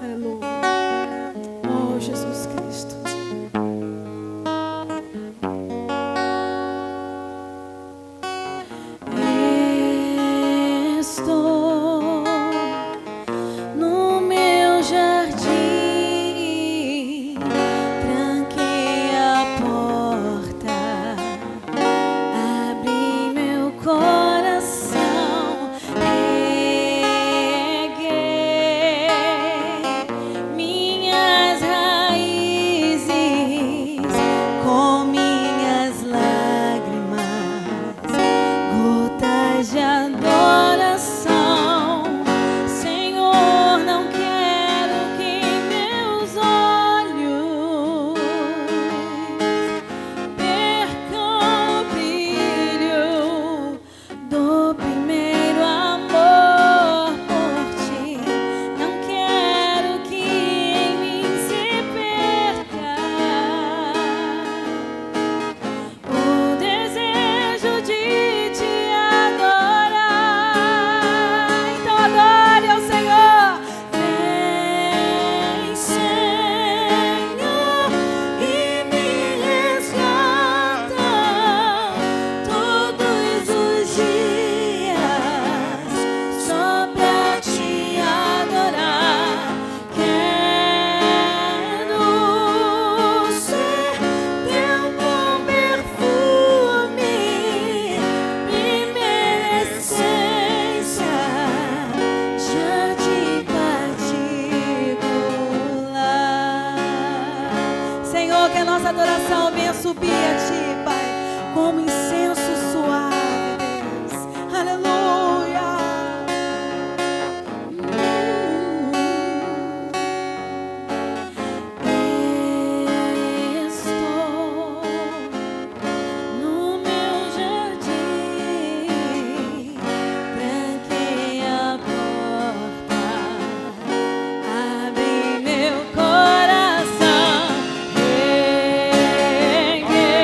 Aleluia. Oh, Jesus Cristo. Estou no meu jardim, tranquei a porta, abri meu coração, reguei minhas raízes com minhas lágrimas, gotas de adoração. Senhor, não quero que meus olhos percam o brilho do primeiro amor por ti. Não quero que em mim se perca o desejo de te adorar. Então adore ao Senhor. Vem, Senhor, e me resgata todos os dias só pra te adorar. Quero ser teu bom perfume, primeira essência, jardim particular. Senhor, que a nossa adoração venha subir a ti, Pai, como incenso suave, Deus. Aleluia. Estou no meu jardim, tranquei a porta, abri meu coração, reguei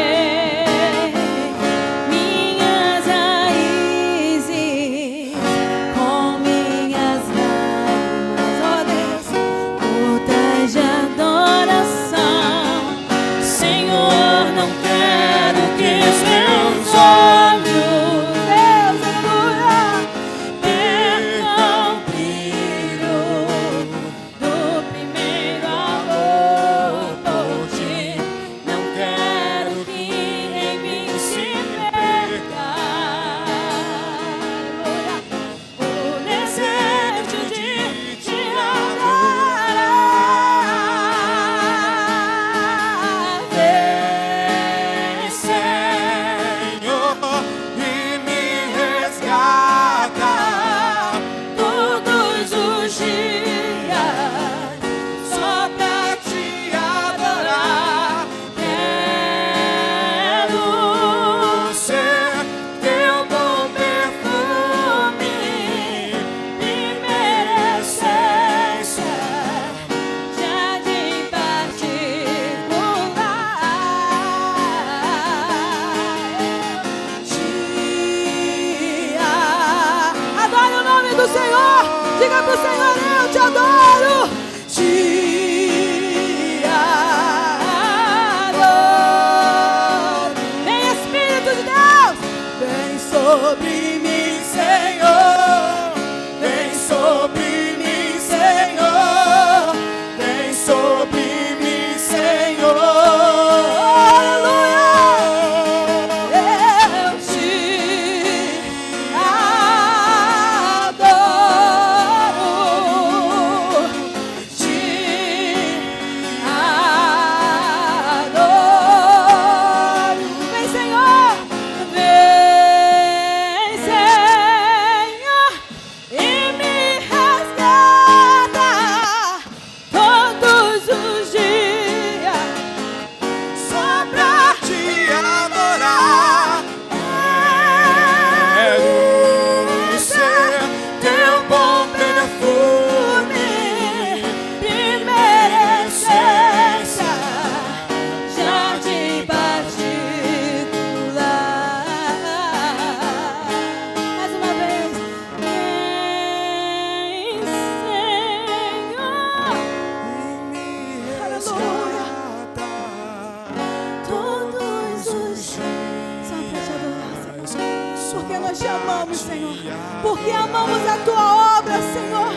Senhor, porque amamos a tua obra, Senhor,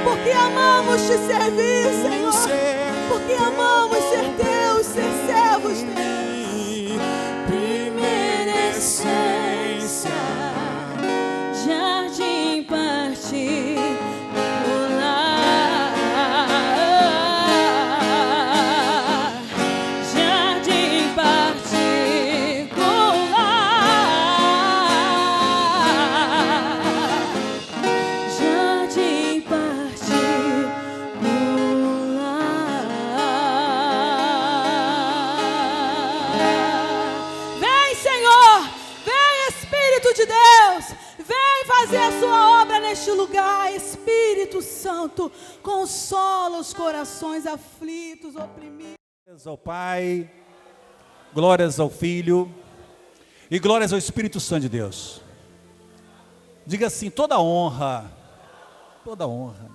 porque amamos te servir, Senhor, porque amamos ser teus, ser servos teus. Primeira essência, jardim particular, jardim particular, jardim particular. Vem, Senhor, vem, Espírito de Deus, vem fazer a sua obra neste lugar. Espírito Santo, consola os corações aflitos, oprimidos. Glórias ao Pai, glórias ao Filho e glórias ao Espírito Santo de Deus. Diga assim: toda honra, toda honra.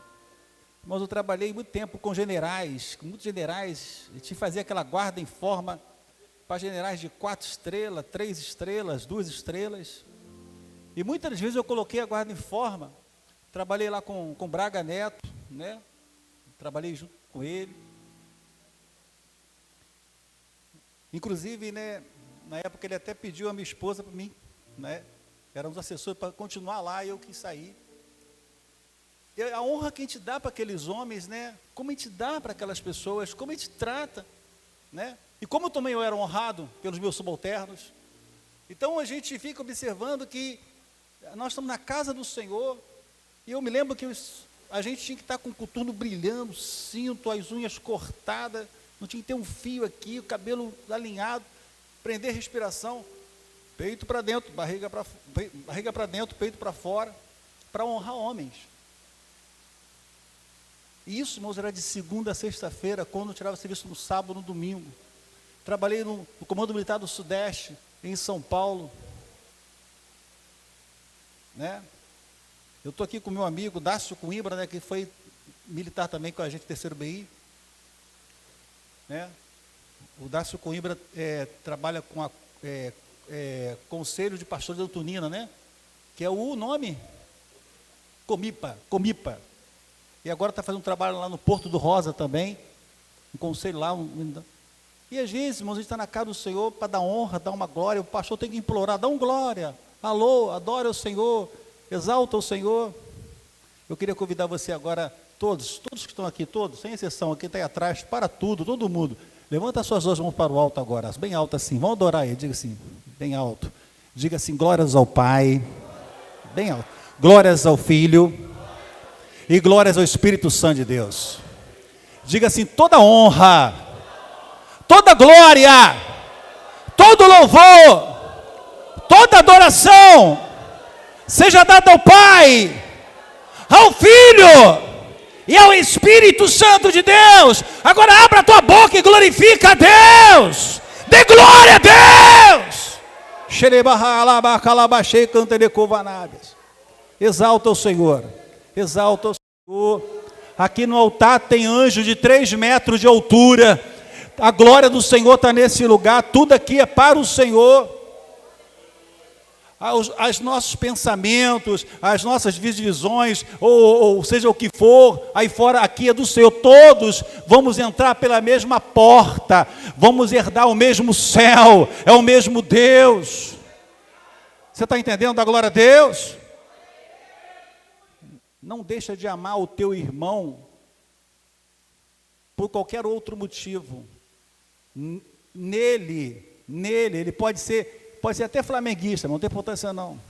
Mas eu trabalhei muito tempo com generais, muitos generais, e te fazia aquela guarda em forma para generais de 4 estrelas, 3 estrelas, 2 estrelas. E muitas vezes eu coloquei a guarda em forma. Trabalhei lá com Braga Neto, né? Trabalhei junto com ele. Inclusive, né, na época ele até pediu a minha esposa para mim, né? Éramos assessores para continuar lá e eu quis sair. E a honra que a gente dá para aqueles homens, né? Como a gente dá para aquelas pessoas, como a gente trata, né? E como também eu era honrado pelos meus subalternos. Então a gente fica observando que nós estamos na casa do Senhor. E eu me lembro que a gente tinha que estar com o coturno brilhando, cinto, as unhas cortadas, não tinha que ter um fio aqui, o cabelo alinhado, prender a respiração, peito para dentro, barriga para dentro, peito para fora, para honrar homens. E isso, irmãos, era de segunda a sexta-feira, quando eu tirava serviço no sábado, no domingo. Trabalhei no Comando Militar do Sudeste, em São Paulo, né? Eu estou aqui com o meu amigo Dácio Coimbra, né, que foi militar também com a gente, terceiro BI. Né? O Dácio Coimbra trabalha com a Conselho de Pastores de Eutunina, né? Que é o nome Comipa. E agora está fazendo um trabalho lá no Porto do Rosa também, um conselho lá. E às vezes, irmãos, a gente está na casa do Senhor para dar honra, dar uma glória. O pastor tem que implorar: dá uma glória, alô, adora o Senhor, exalta o Senhor. Eu queria convidar você agora, todos que estão aqui, todos, sem exceção, aqui está aí atrás, para tudo, todo mundo. Levanta as suas duas mãos para o alto agora, bem alto assim, vamos adorar aí, diga assim, bem alto. Diga assim: glórias ao Pai, bem alto. Glórias ao Filho e glórias ao Espírito Santo de Deus. Diga assim: toda honra, toda glória, todo louvor, toda adoração seja dada ao Pai, ao Filho e ao Espírito Santo de Deus. Agora abra a tua boca e glorifica a Deus. Dê glória a Deus. Exalta o Senhor. Exalta o Senhor. Aqui no altar tem anjo de 3 metros de altura. A glória do Senhor está nesse lugar. Tudo aqui é para o Senhor. Os nossos pensamentos, as nossas visões, ou seja o que for, aí fora, aqui é do Senhor. Todos vamos entrar pela mesma porta, vamos herdar o mesmo céu, é o mesmo Deus. Você está entendendo da glória a Deus? Não deixa de amar o teu irmão por qualquer outro motivo. Nele, ele pode ser até flamenguista, não tem importância não.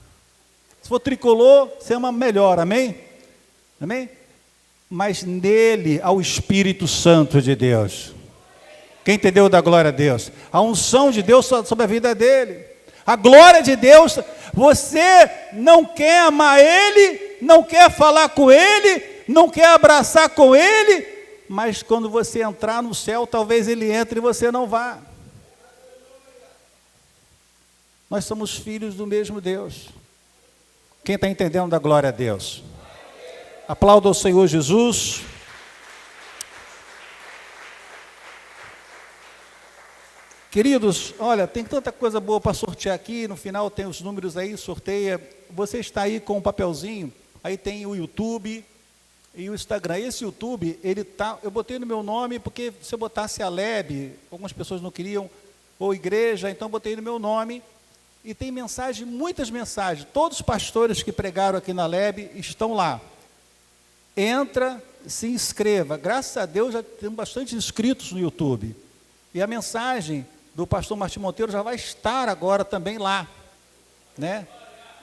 Se for tricolor, você ama melhor, amém? Amém? Mas nele há o Espírito Santo de Deus. Quem entendeu da glória a Deus? A unção de Deus sobre a vida dele. A glória de Deus, você não quer amar ele, não quer falar com ele, não quer abraçar com ele, mas quando você entrar no céu, talvez ele entre e você não vá. Nós somos filhos do mesmo Deus. Quem está entendendo da glória a Deus? Aplauda o Senhor Jesus. Queridos, olha, tem tanta coisa boa para sortear aqui, no final tem os números aí, sorteia. Você está aí com um papelzinho, aí tem o YouTube e o Instagram. Esse YouTube, eu botei no meu nome, porque se eu botasse a LEB, algumas pessoas não queriam, ou igreja, então eu botei no meu nome, e tem mensagem, muitas mensagens. Todos os pastores que pregaram aqui na LEB estão lá. Entra, se inscreva. Graças a Deus já temos bastante inscritos no YouTube. E a mensagem do pastor Martim Monteiro já vai estar agora também lá, né?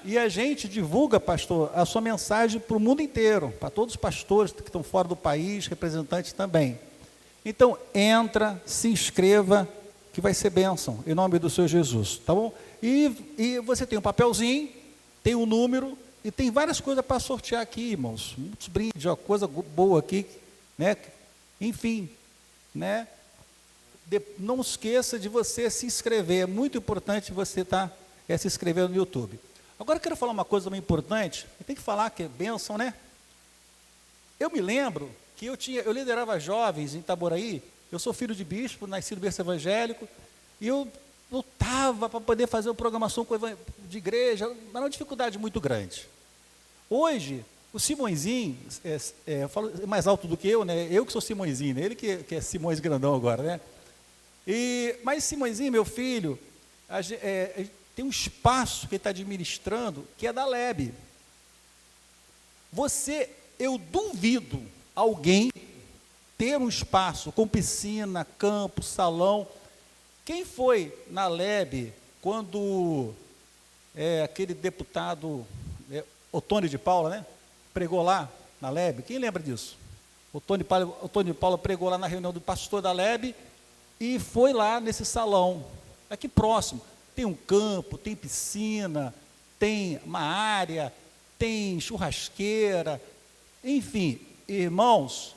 E a gente divulga, pastor, a sua mensagem para o mundo inteiro, para todos os pastores que estão fora do país, representantes também. Então, entra, se inscreva, que vai ser bênção, em nome do Senhor Jesus, tá bom? E você tem um papelzinho, tem um número, e tem várias coisas para sortear aqui, irmãos, muitos brindes, ó, coisa boa aqui, né? Enfim, né? Não esqueça de você se inscrever, é muito importante você se inscrever no YouTube. Agora eu quero falar uma coisa também importante, tem que falar que é bênção, né? Eu me lembro que eu liderava jovens em Itaboraí, eu sou filho de bispo, nasci no berço evangélico, e eu lutava para poder fazer uma programação de igreja, mas uma dificuldade muito grande. Hoje, o Simõezinho, eu falo mais alto do que eu, né? Eu que sou Simõezinho, né? Ele que é Simões grandão agora, né? Mas Simõezinho, meu filho, tem um espaço que ele está administrando, que é da LEB. Eu duvido alguém ter um espaço com piscina, campo, salão. Quem foi na LEB quando aquele deputado Otônio de Paula, né, pregou lá na LEB? Quem lembra disso? Otônio de Paula pregou lá na reunião do pastor da LEB, e foi lá nesse salão, aqui próximo, tem um campo, tem piscina, tem uma área, tem churrasqueira, enfim, irmãos,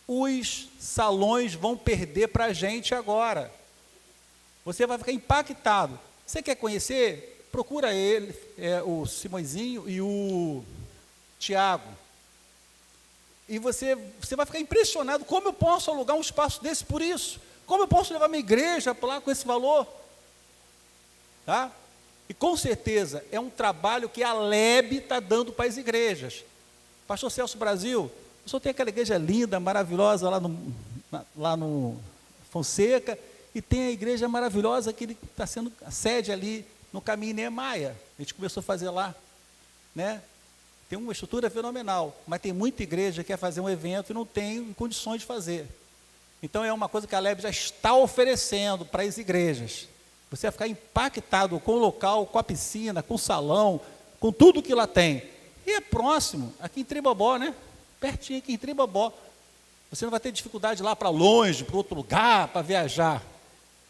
os salões vão perder para a gente agora, você vai ficar impactado. Você quer conhecer? Procura ele, o Simõezinho e o Tiago, e você vai ficar impressionado, como eu posso alugar um espaço desse por isso? Como eu posso levar minha igreja para lá com esse valor? Tá? E com certeza é um trabalho que a LEB está dando para as igrejas. Pastor Celso Brasil, o senhor tem aquela igreja linda, maravilhosa lá no Fonseca, e tem a igreja maravilhosa que está sendo a sede ali no Caminho Niemeyer. A gente começou a fazer lá, né? Tem uma estrutura fenomenal, mas tem muita igreja que quer fazer um evento e não tem condições de fazer. Então é uma coisa que a LEB já está oferecendo para as igrejas. Você vai ficar impactado com o local, com a piscina, com o salão, com tudo que lá tem. E é próximo, aqui em Tribobó, né? Pertinho aqui em Tribobó. Você não vai ter dificuldade lá para longe, para outro lugar, para viajar.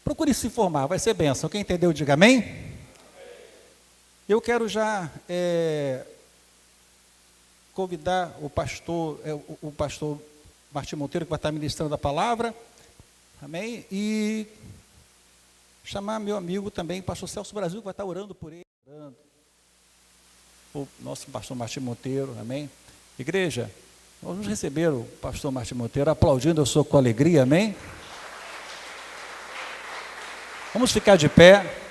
Procure se informar, vai ser bênção. Quem entendeu, diga amém. Eu quero já convidar o pastor Martim Monteiro, que vai estar ministrando a palavra, amém? E chamar meu amigo também, pastor Celso Brasil, que vai estar orando por ele, o nosso pastor Martim Monteiro, amém? Igreja, vamos receber o pastor Martim Monteiro, aplaudindo, eu sou com alegria, amém? Vamos ficar de pé.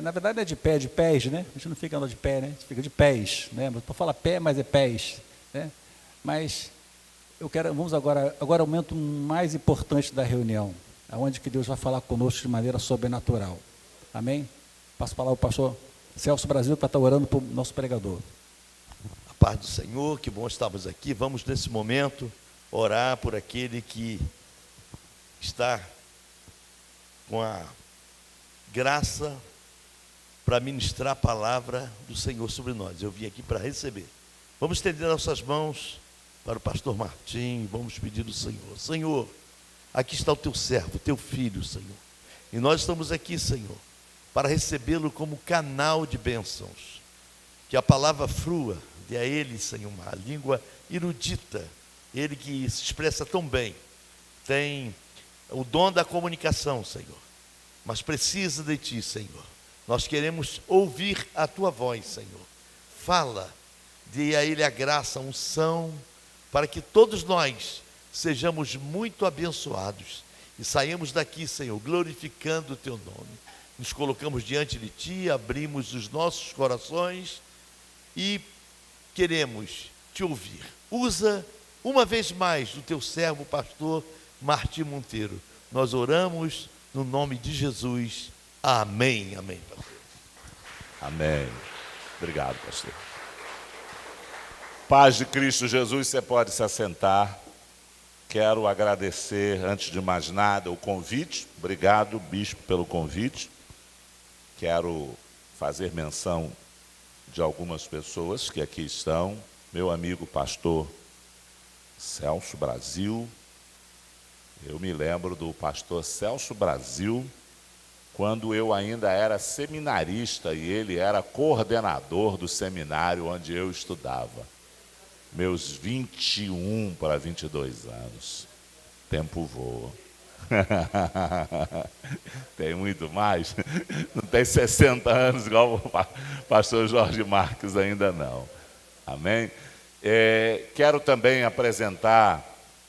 Na verdade é de pé, de pés, né? A gente não fica andando de pé, né? A gente fica de pés, né? Para falar pé, mas é pés, né? Mas vamos agora é o momento mais importante da reunião, onde que Deus vai falar conosco de maneira sobrenatural, amém? Passo a palavra ao pastor Celso Brasil, para estar orando para o nosso pregador. A paz do Senhor, que bom estarmos aqui. Vamos nesse momento orar por aquele que está com a graça para ministrar a palavra do Senhor sobre nós. Eu vim aqui para receber. Vamos estender nossas mãos para o pastor Martim, vamos pedir do Senhor. Senhor, aqui está o teu servo, o teu filho, Senhor. E nós estamos aqui, Senhor, para recebê-lo como canal de bênçãos. Que a palavra frua dê a ele, Senhor, uma língua erudita. Ele que se expressa tão bem, tem o dom da comunicação, Senhor. Mas precisa de ti, Senhor. Nós queremos ouvir a tua voz, Senhor. Fala, dê a ele a graça, a unção, para que todos nós sejamos muito abençoados e saímos daqui, Senhor, glorificando o Teu nome. Nos colocamos diante de Ti, abrimos os nossos corações e queremos Te ouvir. Usa uma vez mais o Teu servo, pastor Martim Monteiro. Nós oramos no nome de Jesus. Amém, amém, pastor. Amém. Obrigado, pastor. Paz de Cristo Jesus, você pode se assentar. Quero agradecer, antes de mais nada, o convite. Obrigado, bispo, pelo convite. Quero fazer menção de algumas pessoas que aqui estão. Meu amigo pastor Celso Brasil. Eu me lembro do pastor Celso Brasil, quando eu ainda era seminarista e ele era coordenador do seminário onde eu estudava. Meus 21 para 22 anos. Tempo voa. Tem muito mais? Não tem 60 anos igual o pastor Jorge Marques ainda não. Amém? Quero também apresentar,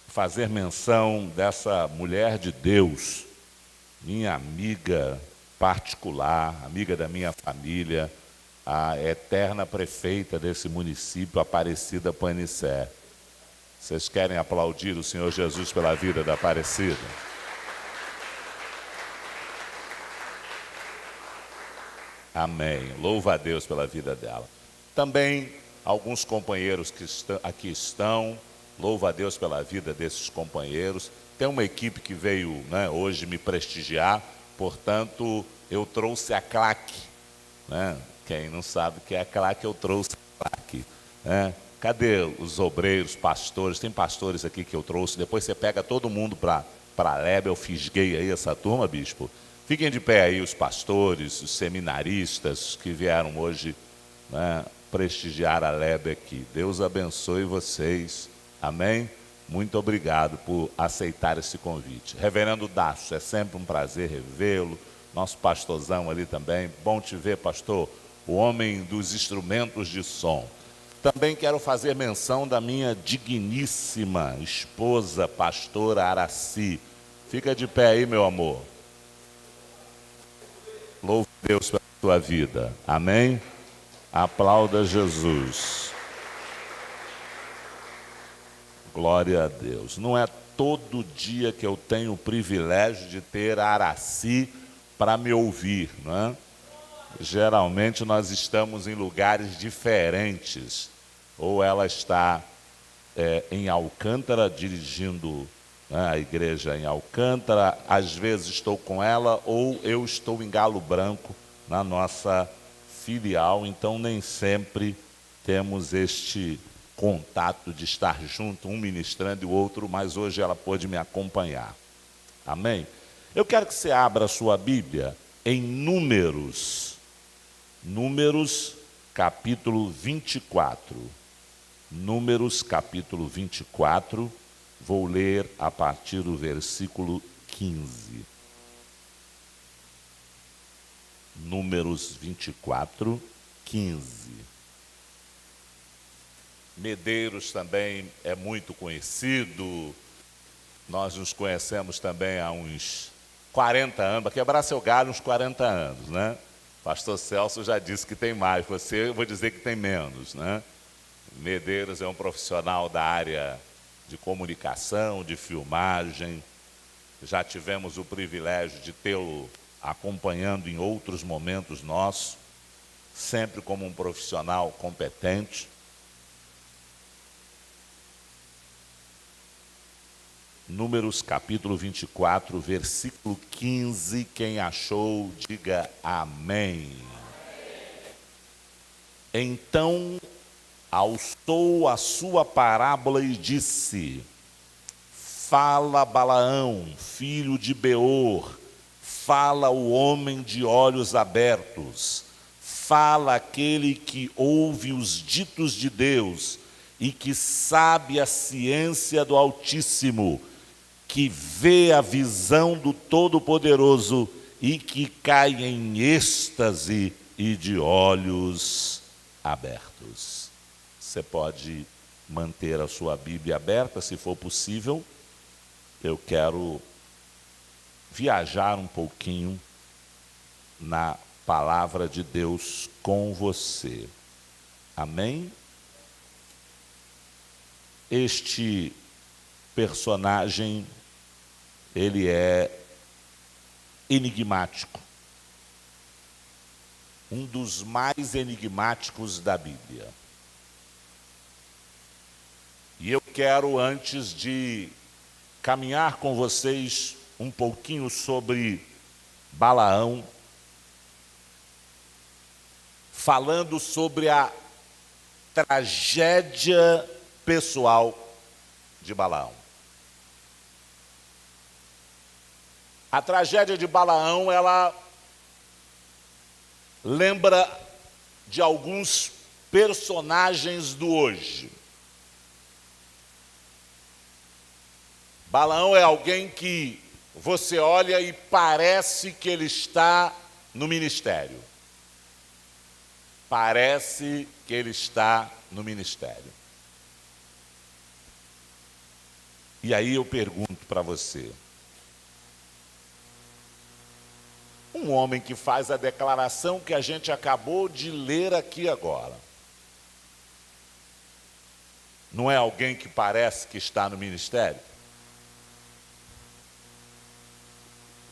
fazer menção dessa mulher de Deus, minha amiga particular, amiga da minha família, a eterna prefeita desse município, Aparecida Panicé. Vocês querem aplaudir o Senhor Jesus pela vida da Aparecida? Amém. Louva a Deus pela vida dela. Também alguns companheiros que aqui estão, louva a Deus pela vida desses companheiros. Tem uma equipe que veio, né, hoje me prestigiar, portanto, eu trouxe a claque, né? Quem não sabe o que é a claque, eu trouxe a claque, né? Cadê os obreiros, pastores? Tem pastores aqui que eu trouxe. Depois você pega todo mundo para a Lebe. Eu fisguei aí essa turma, bispo. Fiquem de pé aí os pastores, os seminaristas que vieram hoje, né, prestigiar a Lebe aqui. Deus abençoe vocês. Amém? Muito obrigado por aceitar esse convite. Reverendo Dacho, é sempre um prazer revê-lo. Nosso pastorzão ali também. Bom te ver, pastor. O homem dos instrumentos de som. Também quero fazer menção da minha digníssima esposa, pastora Araci. Fica de pé aí, meu amor. Louve a Deus pela tua vida. Amém? Aplauda Jesus. Glória a Deus. Não é todo dia que eu tenho o privilégio de ter a Araci para me ouvir, não é? Geralmente nós estamos em lugares diferentes. Ou ela está em Alcântara, dirigindo, né, a igreja em Alcântara. Às vezes estou com ela, ou eu estou em Galo Branco, na nossa filial. Então nem sempre temos este contato de estar junto, um ministrando e o outro, mas hoje ela pôde me acompanhar. Amém? Eu quero que você abra a sua Bíblia em Números. Números, capítulo 24. Números, capítulo 24. Vou ler a partir do versículo 15. Números 24, 15. Medeiros também é muito conhecido. Nós nos conhecemos também há uns 40 anos. Para quebrar seu galho, uns 40 anos, né? Pastor Celso já disse que tem mais. Você, eu vou dizer que tem menos, né? Medeiros é um profissional da área de comunicação, de filmagem. Já tivemos o privilégio de tê-lo acompanhando em outros momentos nossos, sempre como um profissional competente. Números capítulo 24, versículo 15. Quem achou, diga amém. Então alçou a sua parábola e disse: fala Balaão, filho de Beor, fala o homem de olhos abertos, fala aquele que ouve os ditos de Deus e que sabe a ciência do Altíssimo, que vê a visão do Todo-Poderoso e que cai em êxtase e de olhos abertos. Você pode manter a sua Bíblia aberta, se for possível. Eu quero viajar um pouquinho na palavra de Deus com você. Amém? Este personagem, ele é enigmático. Um dos mais enigmáticos da Bíblia. E eu quero, antes de caminhar com vocês um pouquinho sobre Balaão, falando sobre a tragédia pessoal de Balaão. A tragédia de Balaão, ela lembra de alguns personagens do hoje. Balaão é alguém que você olha e parece que ele está no ministério. Parece que ele está no ministério. E aí eu pergunto para você, um homem que faz a declaração que a gente acabou de ler aqui agora, não é alguém que parece que está no ministério?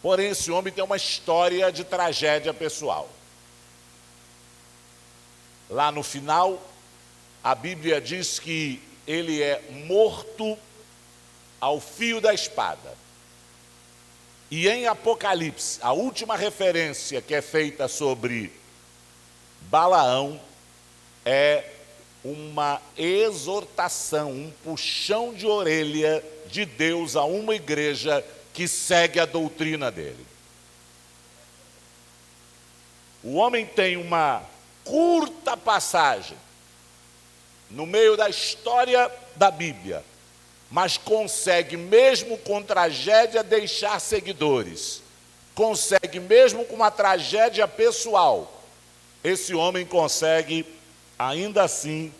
Porém, esse homem tem uma história de tragédia pessoal. Lá no final, a Bíblia diz que ele é morto ao fio da espada. E em Apocalipse, a última referência que é feita sobre Balaão é uma exortação, um puxão de orelha de Deus a uma igreja que segue a doutrina dele. O homem tem uma curta passagem no meio da história da Bíblia, mas consegue, mesmo com tragédia, deixar seguidores. Consegue, mesmo com uma tragédia pessoal, esse homem consegue, ainda assim,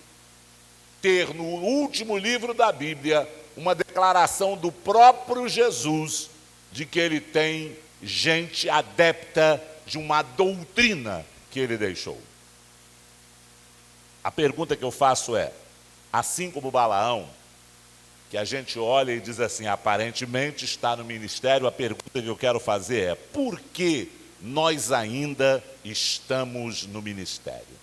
ter no último livro da Bíblia uma declaração do próprio Jesus de que ele tem gente adepta de uma doutrina que ele deixou. A pergunta que eu faço é, assim como Balaão, que a gente olha e diz assim, aparentemente está no ministério, a pergunta que eu quero fazer é, por que nós ainda estamos no ministério?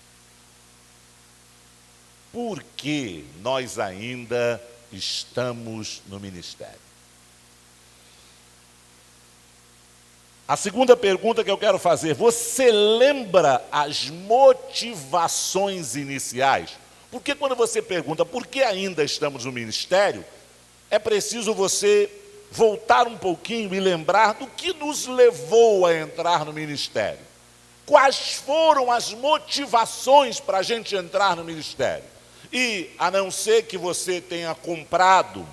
Por que nós ainda estamos no ministério? A segunda pergunta que eu quero fazer, você lembra as motivações iniciais? Porque quando você pergunta por que ainda estamos no ministério, é preciso você voltar um pouquinho e lembrar do que nos levou a entrar no ministério. Quais foram as motivações para a gente entrar no ministério? E, a não ser que você tenha comprado,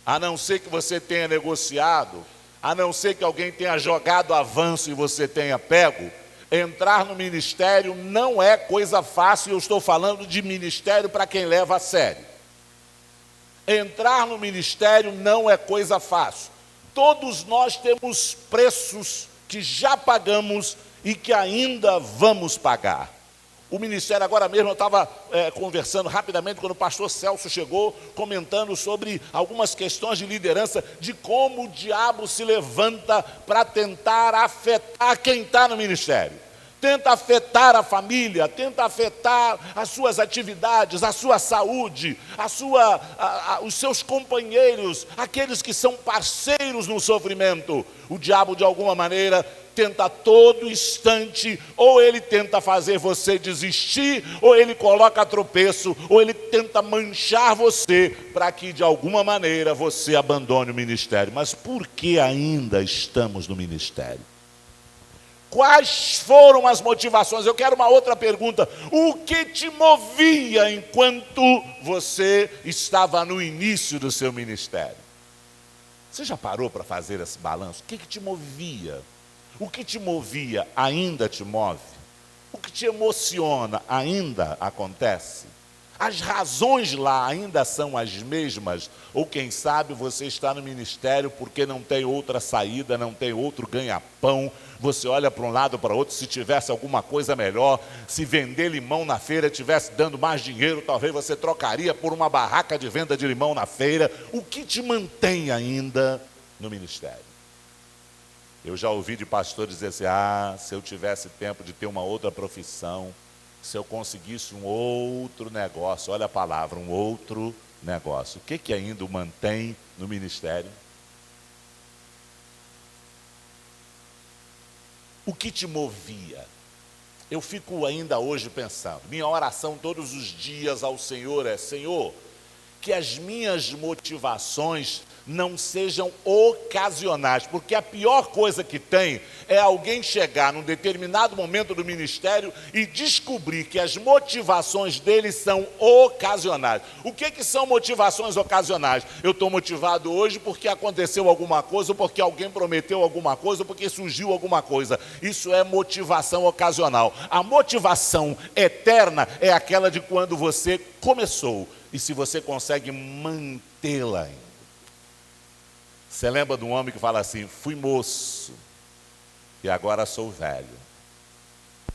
a não ser que você tenha negociado, a não ser que alguém tenha jogado avanço e você tenha pego, entrar no ministério não é coisa fácil. Eu estou falando de ministério para quem leva a sério. Entrar no ministério não é coisa fácil. Todos nós temos preços que já pagamos e que ainda vamos pagar. O ministério, agora mesmo eu estava conversando rapidamente quando o pastor Celso chegou, comentando sobre algumas questões de liderança, de como o diabo se levanta para tentar afetar quem está no ministério. Tenta afetar a família, tenta afetar as suas atividades, a sua saúde, os seus companheiros, aqueles que são parceiros no sofrimento. O diabo, de alguma maneira, tenta a todo instante, ou ele tenta fazer você desistir, ou ele coloca tropeço, ou ele tenta manchar você, para que de alguma maneira você abandone o ministério. Mas por que ainda estamos no ministério? Quais foram as motivações? Eu quero uma outra pergunta. O que te movia enquanto você estava no início do seu ministério? Você já parou para fazer esse balanço? O que te movia? O que te movia ainda te move? O que te emociona ainda acontece? As razões lá ainda são as mesmas? Ou quem sabe você está no ministério porque não tem outra saída, não tem outro ganha-pão. Você olha para um lado, para outro, se tivesse alguma coisa melhor, se vender limão na feira tivesse dando mais dinheiro, talvez você trocaria por uma barraca de venda de limão na feira. O que te mantém ainda no ministério? Eu já ouvi de pastores dizer assim, se eu tivesse tempo de ter uma outra profissão, se eu conseguisse um outro negócio, olha a palavra, um outro negócio. O que ainda o mantém no ministério? O que te movia? Eu fico ainda hoje pensando, minha oração todos os dias ao Senhor é, Senhor, que as minhas motivações não sejam ocasionais, porque a pior coisa que tem é alguém chegar num determinado momento do ministério e descobrir que as motivações dele são ocasionais. O que são motivações ocasionais? Eu estou motivado hoje porque aconteceu alguma coisa, ou porque alguém prometeu alguma coisa, ou porque surgiu alguma coisa. Isso é motivação ocasional. A motivação eterna é aquela de quando você começou e se você consegue mantê-la ainda. Você lembra de um homem que fala assim, fui moço e agora sou velho.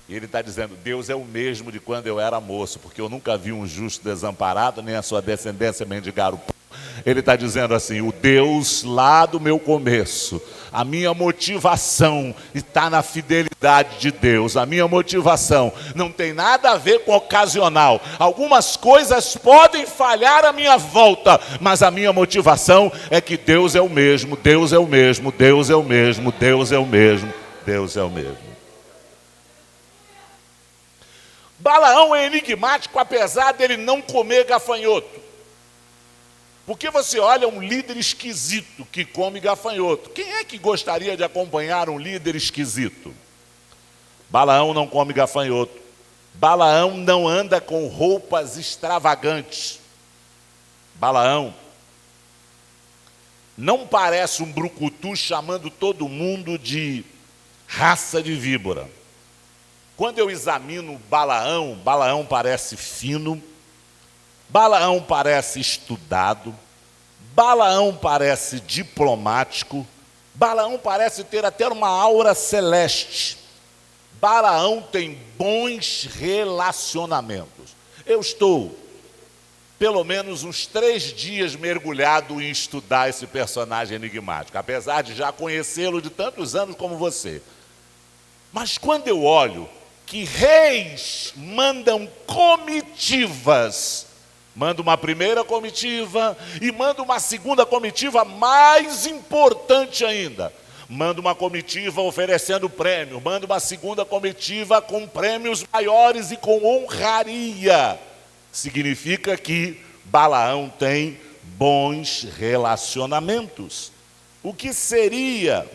E ele está dizendo, Deus é o mesmo de quando eu era moço, porque eu nunca vi um justo desamparado, nem a sua descendência mendigar o pão. Ele está dizendo assim, o Deus lá do meu começo, a minha motivação está na fidelidade de Deus. A minha motivação não tem nada a ver com ocasional. Algumas coisas podem falhar à minha volta, mas a minha motivação é que Deus é o mesmo, Deus é o mesmo, Deus é o mesmo, Deus é o mesmo, Deus é o mesmo. Balaão é enigmático, apesar dele não comer gafanhoto. Porque você olha um líder esquisito que come gafanhoto. Quem é que gostaria de acompanhar um líder esquisito? Balaão não come gafanhoto. Balaão não anda com roupas extravagantes. Balaão não parece um brucutu chamando todo mundo de raça de víbora. Quando eu examino Balaão, Balaão parece fino, Balaão parece estudado, Balaão parece diplomático, Balaão parece ter até uma aura celeste. Balaão tem bons relacionamentos. Eu estou, pelo menos uns 3 dias mergulhado em estudar esse personagem enigmático, apesar de já conhecê-lo de tantos anos como você. Mas quando eu olho que reis mandam comitivas, manda uma primeira comitiva e manda uma segunda comitiva mais importante ainda. Manda uma comitiva oferecendo prêmio, manda uma segunda comitiva com prêmios maiores e com honraria. Significa que Balaão tem bons relacionamentos. O que seria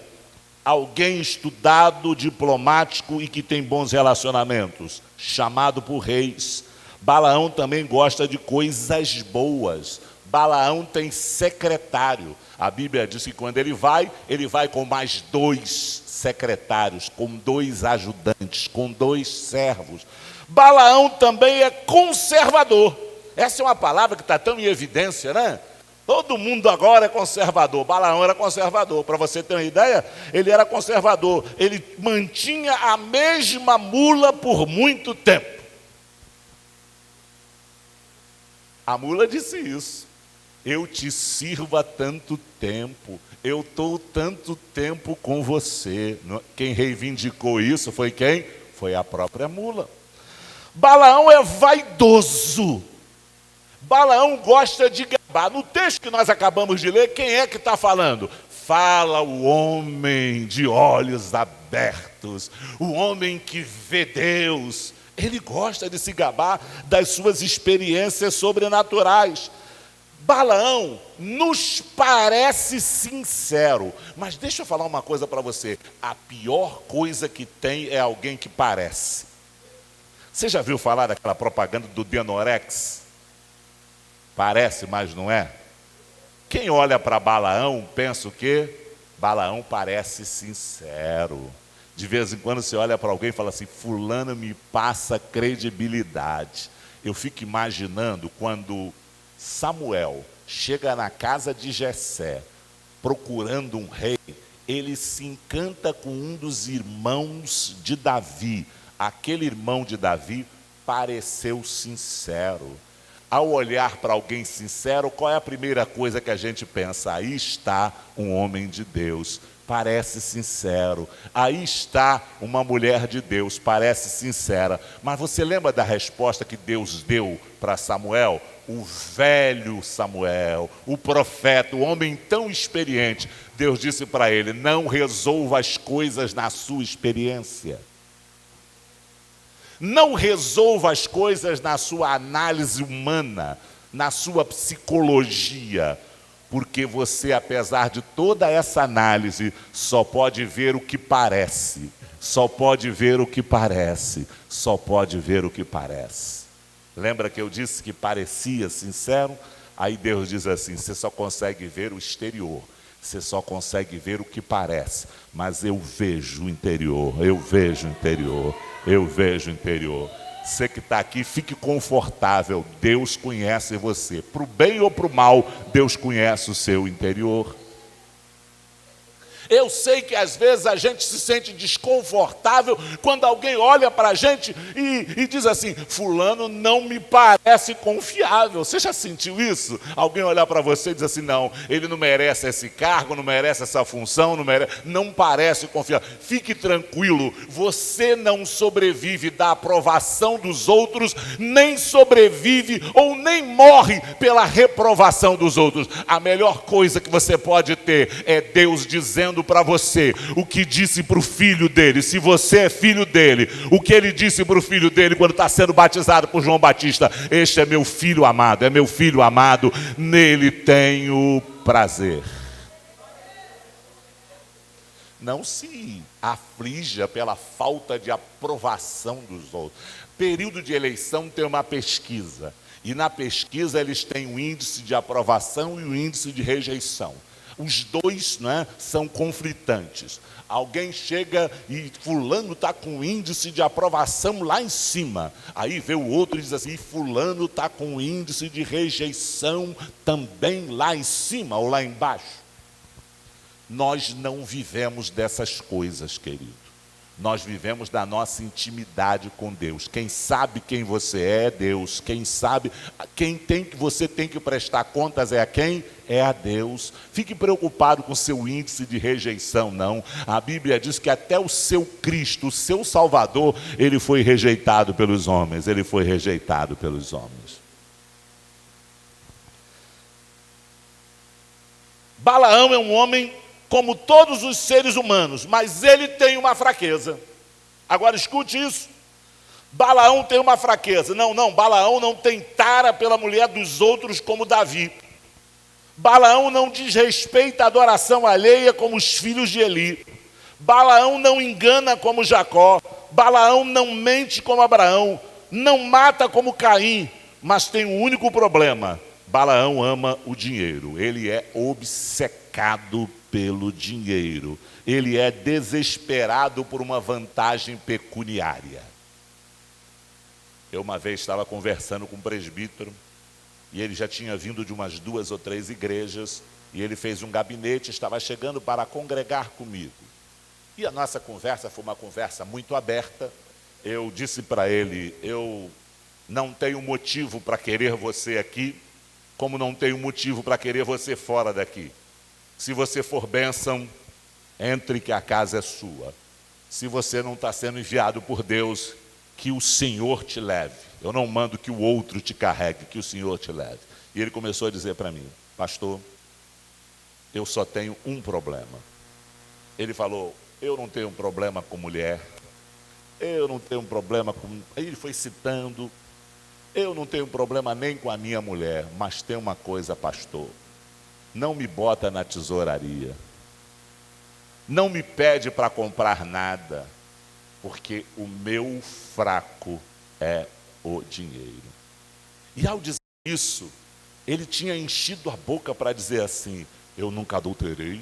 alguém estudado, diplomático e que tem bons relacionamentos? Chamado por reis. Balaão também gosta de coisas boas. Balaão tem secretário. A Bíblia diz que quando ele vai com mais 2 secretários, com 2 ajudantes, com 2 servos. Balaão também é conservador. Essa é uma palavra que está tão em evidência, né? Todo mundo agora é conservador. Balaão era conservador. Para você ter uma ideia, ele era conservador. Ele mantinha a mesma mula por muito tempo. A mula disse isso. Eu te sirvo há tanto tempo. Eu estou tanto tempo com você. Quem reivindicou isso foi quem? Foi a própria mula. Balaão é vaidoso. Balaão gosta de gabar. No texto que nós acabamos de ler, quem é que está falando? Fala o homem de olhos abertos, o homem que vê Deus. Ele gosta de se gabar das suas experiências sobrenaturais. Balaão nos parece sincero, mas deixa eu falar uma coisa para você. A pior coisa que tem é alguém que parece. Você já viu falar daquela propaganda do Denorex? Parece, mas não é. Quem olha para Balaão pensa o quê? Balaão parece sincero. De vez em quando você olha para alguém e fala assim, fulano me passa credibilidade. Eu fico imaginando quando Samuel chega na casa de Jessé, procurando um rei, ele se encanta com um dos irmãos de Davi. Aquele irmão de Davi pareceu sincero. Ao olhar para alguém sincero, qual é a primeira coisa que a gente pensa? Aí está um homem de Deus, parece sincero. Aí está uma mulher de Deus, parece sincera. Mas você lembra da resposta que Deus deu para Samuel? O velho Samuel, o profeta, o homem tão experiente. Deus disse para ele: não resolva as coisas na sua experiência. Não resolva as coisas na sua análise humana, na sua psicologia, porque você, apesar de toda essa análise, só pode ver o que parece, só pode ver o que parece, só pode ver o que parece. Lembra que eu disse que parecia sincero? Aí Deus diz assim: você só consegue ver o exterior, você só consegue ver o que parece, mas eu vejo o interior, eu vejo o interior. Eu vejo o interior. Você que está aqui, fique confortável. Deus conhece você. Para o bem ou para o mal, Deus conhece o seu interior. Eu sei que às vezes a gente se sente desconfortável quando alguém olha para a gente e diz assim: fulano não me parece confiável. Você já sentiu isso? Alguém olhar para você e diz assim: não, ele não merece esse cargo, não merece essa função, não parece confiável. Fique tranquilo, você não sobrevive da aprovação dos outros, nem sobrevive ou nem morre pela reprovação dos outros. A melhor coisa que você pode ter é Deus dizendo para você o que disse para o filho dele. Se você é filho dele, o que ele disse para o filho dele quando está sendo batizado por João Batista: este é meu filho amado, é meu filho amado, nele tenho prazer. Não se aflija pela falta de aprovação dos outros. Período de eleição tem uma pesquisa, e na pesquisa eles têm o índice de aprovação e o índice de rejeição. Os dois, são conflitantes. Alguém chega e fulano está com índice de aprovação lá em cima. Aí vê o outro e diz assim: fulano está com índice de rejeição também lá em cima ou lá embaixo. Nós não vivemos dessas coisas, querido. Nós vivemos da nossa intimidade com Deus. Quem sabe quem você é Deus. Quem sabe, você tem que prestar contas é a quem? É a Deus. Fique preocupado com o seu índice de rejeição, não. A Bíblia diz que até o seu Cristo, o seu Salvador, ele foi rejeitado pelos homens. Ele foi rejeitado pelos homens. Balaão é um homem como todos os seres humanos, mas ele tem uma fraqueza. Agora escute isso. Balaão tem uma fraqueza. Balaão não tem tara pela mulher dos outros como Davi. Balaão não desrespeita a adoração alheia como os filhos de Eli. Balaão não engana como Jacó. Balaão não mente como Abraão. Não mata como Caim, mas tem um único problema: Balaão ama o dinheiro. Ele é obcecado pelo dinheiro. Ele é desesperado por uma vantagem pecuniária. Eu uma vez estava conversando com um presbítero, e ele já tinha vindo de umas 2 ou 3 igrejas, e ele fez um gabinete, estava chegando para congregar comigo. E a nossa conversa foi uma conversa muito aberta. Eu disse para ele: eu não tenho motivo para querer você aqui, como não tenho motivo para querer você fora daqui. Se você for bênção, entre, que a casa é sua. Se você não está sendo enviado por Deus, que o Senhor te leve. Eu não mando que o outro te carregue, que o Senhor te leve. E ele começou a dizer para mim: pastor, eu só tenho um problema. Ele falou: eu não tenho um problema com mulher, eu não tenho um problema com... Aí ele foi citando: eu não tenho problema nem com a minha mulher, mas tem uma coisa, pastor: não me bota na tesouraria, não me pede para comprar nada, porque o meu fraco é o dinheiro. E ao dizer isso, ele tinha enchido a boca para dizer assim: eu nunca adulterei,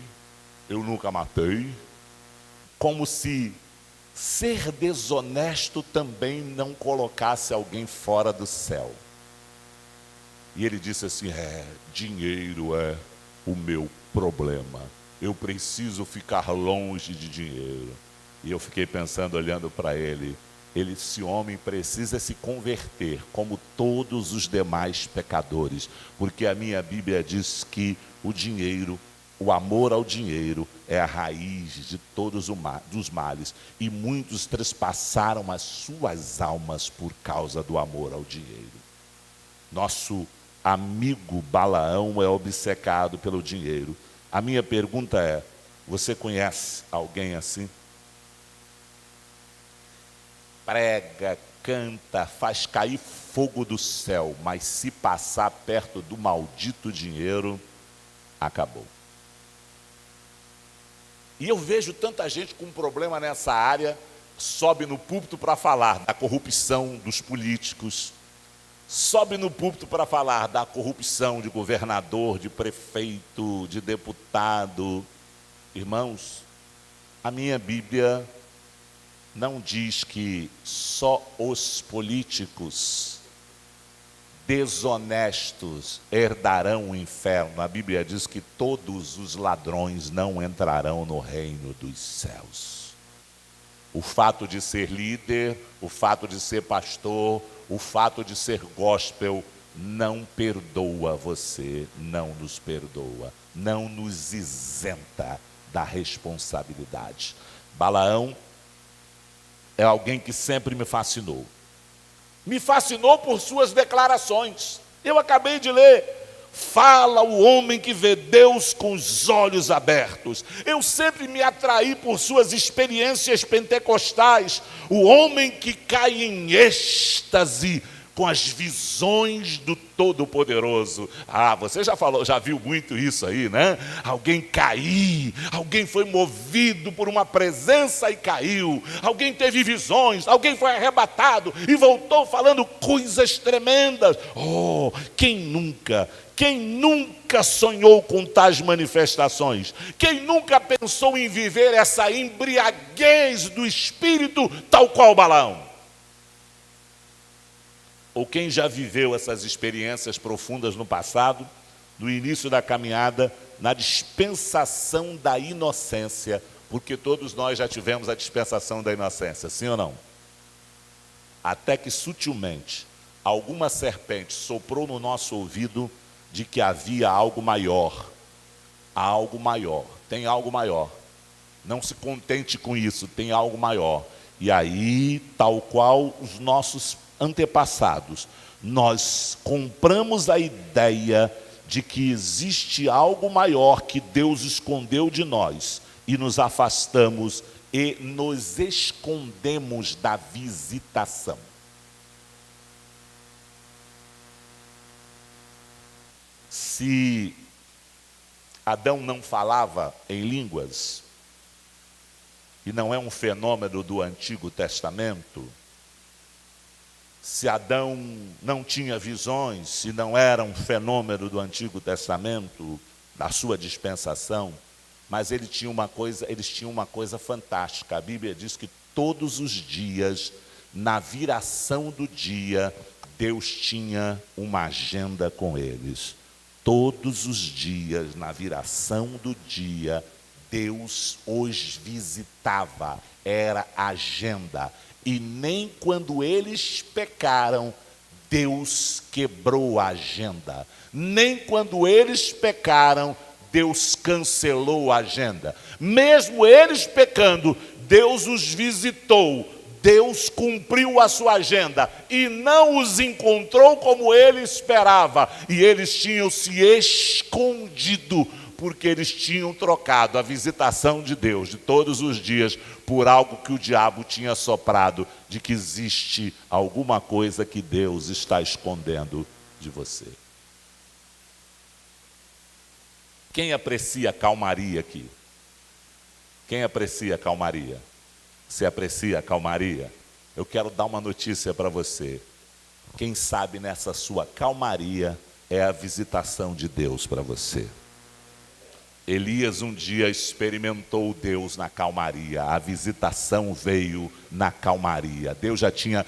eu nunca matei, como se ser desonesto também não colocasse alguém fora do céu. E ele disse assim: dinheiro é o meu problema. Eu preciso ficar longe de dinheiro. E eu fiquei pensando, olhando para ele, esse homem precisa se converter como todos os demais pecadores, porque a minha Bíblia diz que o dinheiro, o amor ao dinheiro é a raiz de todos os males, e muitos trespassaram as suas almas por causa do amor ao dinheiro. Nosso amigo Balaão é obcecado pelo dinheiro. A minha pergunta é: você conhece alguém assim? Prega, canta, faz cair fogo do céu, mas se passar perto do maldito dinheiro, acabou. E eu vejo tanta gente com problema nessa área, sobe no púlpito para falar da corrupção dos políticos, sobe no púlpito para falar da corrupção de governador, de prefeito, de deputado. Irmãos, a minha Bíblia não diz que só os políticos desonestos herdarão o inferno. A Bíblia diz que todos os ladrões não entrarão no reino dos céus. O fato de ser líder, o fato de ser pastor, o fato de ser gospel não perdoa você, não nos perdoa, não nos isenta da responsabilidade. Balaão é alguém que sempre me fascinou. Me fascinou por suas declarações. Eu acabei de ler: fala o homem que vê Deus com os olhos abertos. Eu sempre me atraí por suas experiências pentecostais. O homem que cai em êxtase com as visões do Todo-Poderoso. Você já viu muito isso aí, né? Alguém cair, alguém foi movido por uma presença e caiu, alguém teve visões, alguém foi arrebatado e voltou falando coisas tremendas. Quem nunca sonhou com tais manifestações? Quem nunca pensou em viver essa embriaguez do Espírito tal qual Balaão? Ou quem já viveu essas experiências profundas no passado, no início da caminhada, na dispensação da inocência, porque todos nós já tivemos a dispensação da inocência, sim ou não? Até que sutilmente alguma serpente soprou no nosso ouvido de que havia algo maior. Há algo maior, tem algo maior. Não se contente com isso, tem algo maior. E aí, tal qual os nossos antepassados, nós compramos a ideia de que existe algo maior que Deus escondeu de nós e nos afastamos e nos escondemos da visitação. Se Adão não falava em línguas, e não é um fenômeno do Antigo Testamento, se Adão não tinha visões, se não era um fenômeno do Antigo Testamento, da sua dispensação, mas eles tinham uma coisa fantástica. A Bíblia diz que todos os dias, na viração do dia, Deus tinha uma agenda com eles. Todos os dias, na viração do dia, Deus os visitava. Era agenda. E nem quando eles pecaram, Deus quebrou a agenda. Nem quando eles pecaram, Deus cancelou a agenda. Mesmo eles pecando, Deus os visitou. Deus cumpriu a sua agenda e não os encontrou como ele esperava. E eles tinham se escondido, porque eles tinham trocado a visitação de Deus de todos os dias por algo que o diabo tinha soprado, de que existe alguma coisa que Deus está escondendo de você. Quem aprecia calmaria aqui? Quem aprecia calmaria? Você aprecia a calmaria? Eu quero dar uma notícia para você. Quem sabe nessa sua calmaria é a visitação de Deus para você. Elias um dia experimentou Deus na calmaria, a visitação veio na calmaria. Deus já tinha,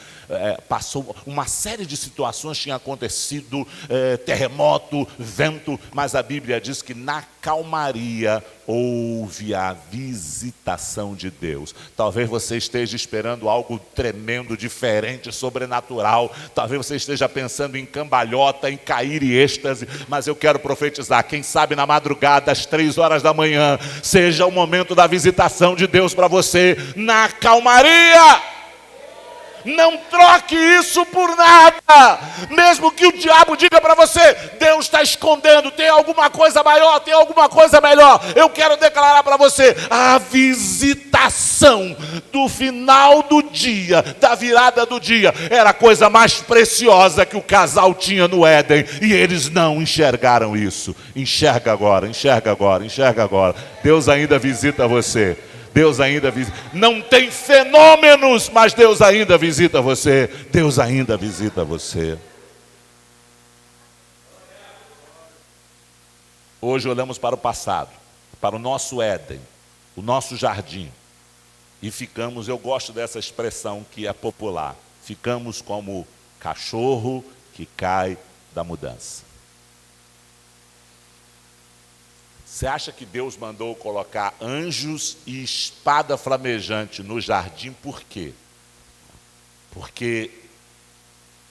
passou uma série de situações, tinha acontecido, terremoto, vento, mas a Bíblia diz que na calmaria houve a visitação de Deus. Talvez você esteja esperando algo tremendo, diferente, sobrenatural, talvez você esteja pensando em cambalhota, em cair em êxtase, mas eu quero profetizar, quem sabe na madrugada, às 3 horas da manhã, seja o momento da visitação de Deus para você, na calmaria. Não troque isso por nada. Mesmo que o diabo diga para você, Deus está escondendo, tem alguma coisa maior, tem alguma coisa melhor. Eu quero declarar para você, a visitação do final do dia, da virada do dia, era a coisa mais preciosa que o casal tinha no Éden. E eles não enxergaram isso. Enxerga agora, enxerga agora, enxerga agora. Deus ainda visita você. Deus ainda visita. Não tem fenômenos, mas Deus ainda visita você. Deus ainda visita você. Hoje olhamos para o passado, para o nosso Éden, o nosso jardim, e ficamos, eu gosto dessa expressão que é popular, ficamos como cachorro que cai da mudança. Você acha que Deus mandou colocar anjos e espada flamejante no jardim por quê? Porque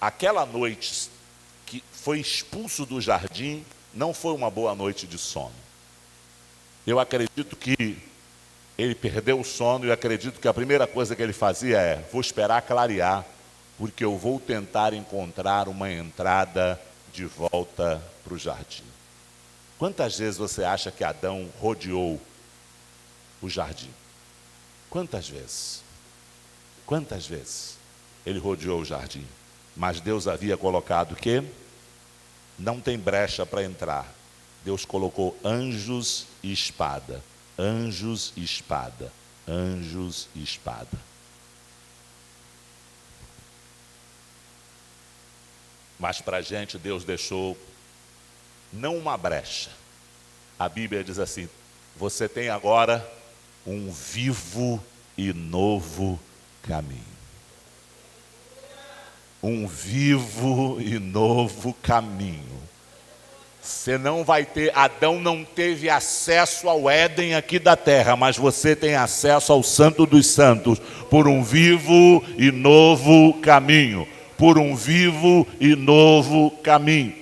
aquela noite que foi expulso do jardim não foi uma boa noite de sono. Eu acredito que ele perdeu o sono e acredito que a primeira coisa que ele fazia é, vou esperar clarear, porque eu vou tentar encontrar uma entrada de volta para o jardim. Quantas vezes você acha que Adão rodeou o jardim? Quantas vezes? Quantas vezes ele rodeou o jardim? Mas Deus havia colocado o quê? Não tem brecha para entrar. Deus colocou anjos e espada. Anjos e espada. Anjos e espada. Mas para a gente Deus deixou não uma brecha. A Bíblia diz assim, você tem agora um vivo e novo caminho. Um vivo e novo caminho. Você não vai ter, Adão não teve acesso ao Éden aqui da terra, mas você tem acesso ao Santo dos Santos, por um vivo e novo caminho. Por um vivo e novo caminho.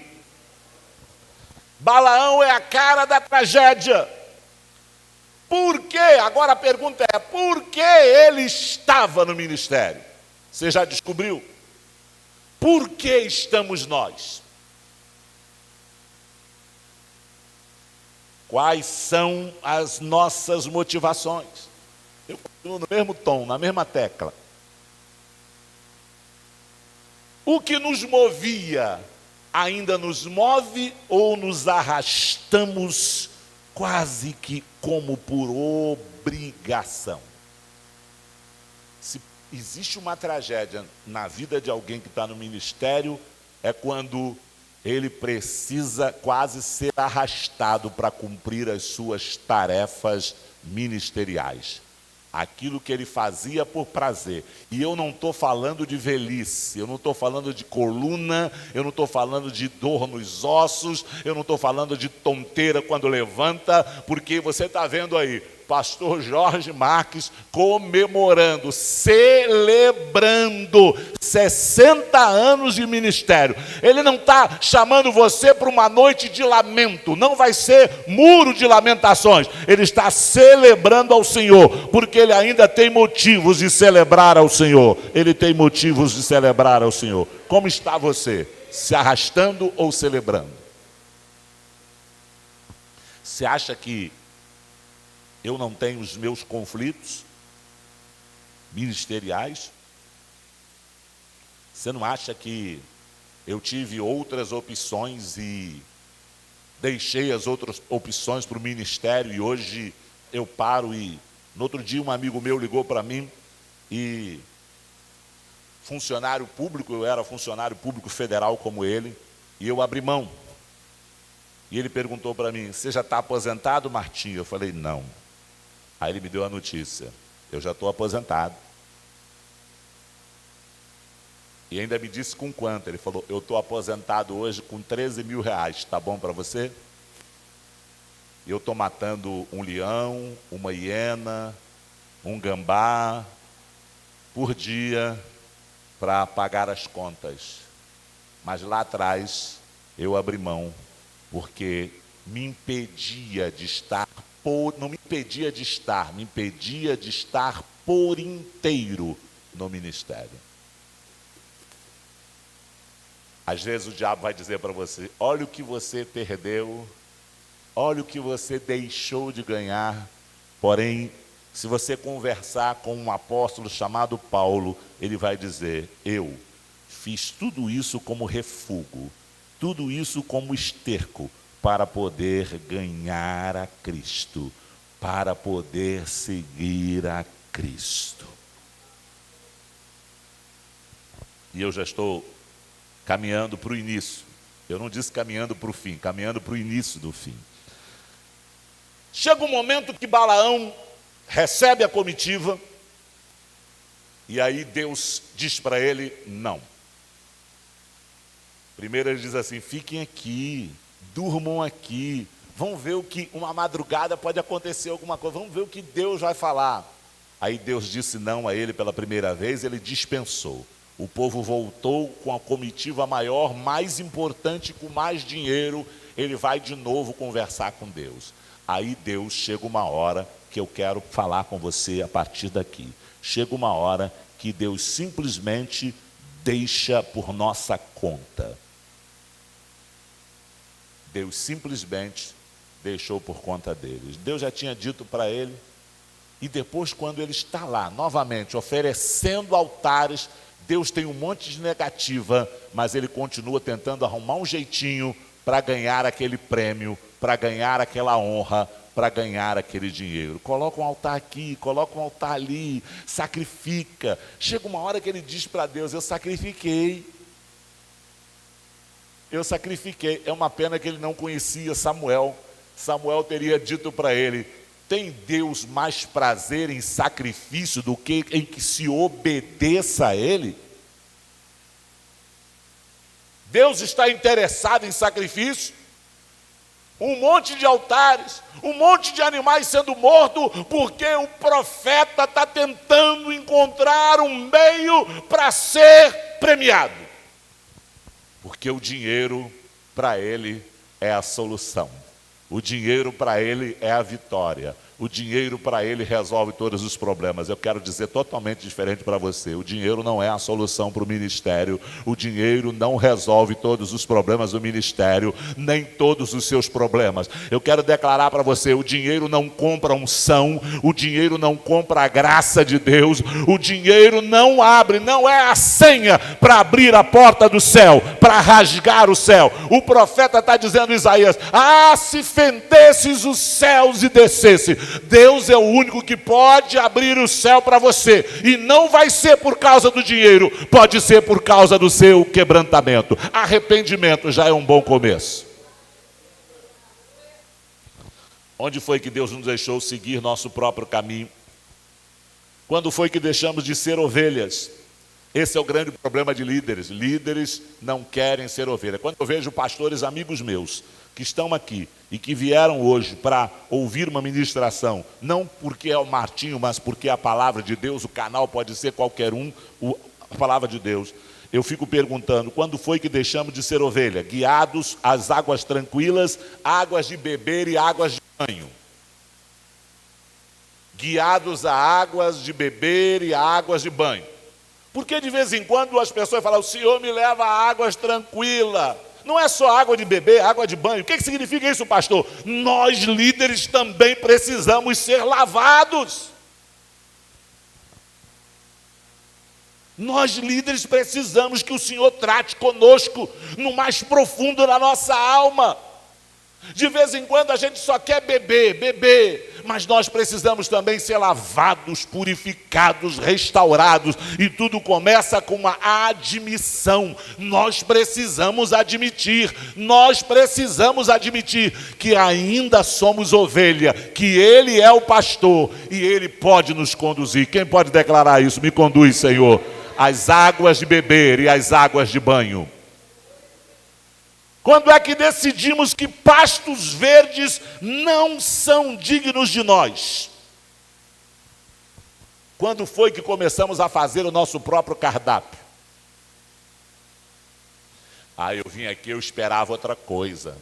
Balaão é a cara da tragédia. Por quê? Agora a pergunta é, por que ele estava no ministério? Você já descobriu? Por que estamos nós? Quais são as nossas motivações? Eu continuo no mesmo tom, na mesma tecla. O que nos movia ainda nos move ou nos arrastamos quase que como por obrigação? Se existe uma tragédia na vida de alguém que está no ministério, é quando ele precisa quase ser arrastado para cumprir as suas tarefas ministeriais. Aquilo que ele fazia por prazer. E eu não estou falando de velhice, eu não estou falando de coluna, eu não estou falando de dor nos ossos, eu não estou falando de tonteira quando levanta, porque você está vendo aí, pastor Jorge Marques comemorando, celebrando 60 anos de ministério. Ele não está chamando você para uma noite de lamento, não vai ser muro de lamentações. Ele está celebrando ao Senhor, porque ele ainda tem motivos de celebrar ao Senhor. Ele tem motivos de celebrar ao Senhor. Como está você? Se arrastando ou celebrando? Você acha que eu não tenho os meus conflitos ministeriais? Você não acha que eu tive outras opções e deixei as outras opções para o ministério e hoje eu paro e... No outro dia um amigo meu ligou para mim e funcionário público, eu era funcionário público federal como ele, e eu abri mão. E ele perguntou para mim: você já está aposentado, Martim? Eu falei: não. Aí ele me deu a notícia: eu já estou aposentado. E ainda me disse com quanto. Ele falou: eu estou aposentado hoje com 13 mil reais, está bom para você? Eu estou matando um leão, uma hiena, um gambá por dia para pagar as contas. Mas lá atrás eu abri mão, porque me impedia de estar não me impedia de estar, me impedia de estar por inteiro no ministério. Às vezes o diabo vai dizer para você: olha o que você perdeu, olha o que você deixou de ganhar. Porém, se você conversar com um apóstolo chamado Paulo, ele vai dizer: eu fiz tudo isso como refúgio, tudo isso como esterco, para poder ganhar a Cristo, para poder seguir a Cristo. E eu já estou caminhando para o início. Eu não disse caminhando para o fim, caminhando para o início do fim. Chega um momento que Balaão recebe a comitiva, e aí Deus diz para ele: não. Primeiro ele diz assim: fiquem aqui, durmam aqui, vão ver o que, uma madrugada pode acontecer alguma coisa, vamos ver o que Deus vai falar. Aí Deus disse não a ele pela primeira vez, ele dispensou. O povo voltou com a comitiva maior, mais importante, com mais dinheiro. Ele vai de novo conversar com Deus. Aí Deus, chega uma hora que eu quero falar com você a partir daqui. Chega uma hora que Deus simplesmente deixa por nossa conta. Deus simplesmente deixou por conta deles. Deus já tinha dito para ele, e depois, quando ele está lá, novamente, oferecendo altares, Deus tem um monte de negativa, mas ele continua tentando arrumar um jeitinho para ganhar aquele prêmio, para ganhar aquela honra, para ganhar aquele dinheiro. Coloca um altar aqui, coloca um altar ali, sacrifica. Chega uma hora que ele diz para Deus: eu sacrifiquei. Eu sacrifiquei. É uma pena que ele não conhecia Samuel. Samuel teria dito para ele: tem Deus mais prazer em sacrifício do que em que se obedeça a Ele? Deus está interessado em sacrifício? Um monte de altares, um monte de animais sendo mortos, porque o profeta está tentando encontrar um meio para ser premiado. Porque o dinheiro para ele é a solução. O dinheiro para ele é a vitória. O dinheiro para ele resolve todos os problemas. Eu quero dizer totalmente diferente para você. O dinheiro não é a solução para o ministério. O dinheiro não resolve todos os problemas do ministério, nem todos os seus problemas. Eu quero declarar para você: o dinheiro não compra unção, o dinheiro não compra a graça de Deus, o dinheiro não abre, não é a senha para abrir a porta do céu, para rasgar o céu. O profeta está dizendo, Isaías: ah, se fendesses os céus e descesse. Deus é o único que pode abrir o céu para você, e não vai ser por causa do dinheiro, pode ser por causa do seu quebrantamento. Arrependimento já é um bom começo. Onde foi que Deus nos deixou seguir nosso próprio caminho? Quando foi que deixamos de ser ovelhas? Esse é o grande problema de líderes. Líderes não querem ser ovelha. Quando eu vejo pastores amigos meus que estão aqui e que vieram hoje para ouvir uma ministração, não porque é o Martinho, mas porque é a palavra de Deus, o canal pode ser qualquer um, a palavra de Deus, eu fico perguntando: quando foi que deixamos de ser ovelha? Guiados às águas tranquilas, águas de beber e águas de banho. Guiados a águas de beber e águas de banho. Porque de vez em quando as pessoas falam: o Senhor me leva a águas tranquilas. Não é só água de beber, água de banho. O que significa isso, pastor? Nós líderes também precisamos ser lavados. Nós líderes precisamos que o Senhor trate conosco no mais profundo da nossa alma. De vez em quando a gente só quer beber, mas nós precisamos também ser lavados, purificados, restaurados, e tudo começa com uma admissão. Nós precisamos admitir que ainda somos ovelha, que Ele é o pastor e Ele pode nos conduzir. Quem pode declarar isso? Me conduz, Senhor, às águas de beber e às águas de banho. Quando é que decidimos que pastos verdes não são dignos de nós? Quando foi que começamos a fazer o nosso próprio cardápio? Eu vim aqui, eu esperava outra coisa.